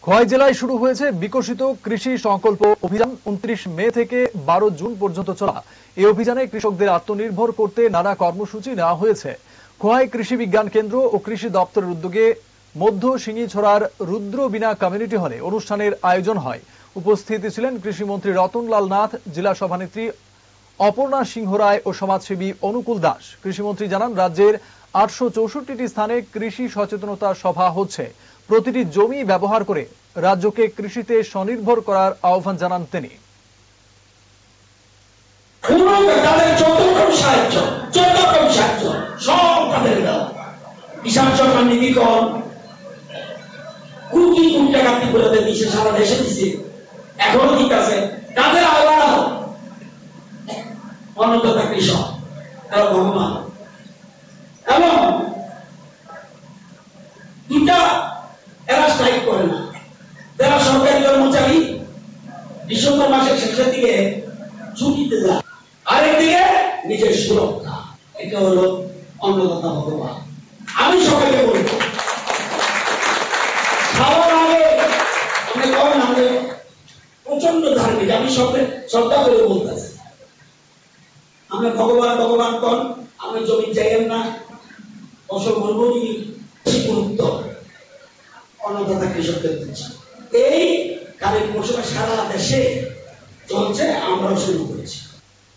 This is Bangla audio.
খোয়াই জেলায় শুরু হয়েছে বিকশিত কৃষি সংকল্প অভিযান। 29 মে থেকে 12 জুন পর্যন্ত চলা এই অভিযানে কৃষকদের আত্মনির্ভর করতে নানা কর্মসূচি নেওয়া হয়েছে। খোয়াই কৃষি বিজ্ঞান কেন্দ্র ও কৃষি দপ্তরের উদ্যোগে মধ্য সিঙ্গিছড়ার রুদ্রবীণা কমিউনিটি হলে অনুষ্ঠানের আয়োজন হয়। উপস্থিত ছিলেন কৃষিমন্ত্রী রতনলাল নাথ, জেলা সভানেত্রী অপর্ণা সিংহ রায় ও সমাজসেবী অনুকূল দাস। কৃষিমন্ত্রী জানান, রাজ্যের 864টি স্থানে কৃষি সচেতনতা সভা হচ্ছে। প্রতিটি জমি ব্যবহার করে রাজ্যকে কৃষিতে স্বনির্ভর করার আহ্বান জানান তিনি। কিষাণ সম্মান নিধি কর কোটি কোটি টাকা ত্রিপুরাতে দিচ্ছে, সারা দেশে দিচ্ছে, এখনো ঠিক আছে। তাদের আহ্বান অন্নদাতা কৃষক, তারা ভগবান। এবং দুটা এরা স্ট্রাইক করে না, যারা সরকারি কর্মচারী ডিসেম্বর মাসের শেষের দিকে ছুটিতে যায়, আরেকদিকে নিজের সুরক্ষা। এটা হলো অন্নদাতা ভগবান। আমি সবাইকে বলব, খাওয়ার আগে আমি কখন আমাদের প্রচন্ড ধার্মিক, আমি শ্রদ্ধা করে বলতেছি, আমরা ভগবান ভগবান কন, আমি জমি চাইেন না, ফসল মরুভূমি গুরুত্ব অন্নদাতা কৃষকদের দিচ্ছি। এই কালের মৌসুমে সারা দেশে চলছে, আমরাও শুরু করেছি।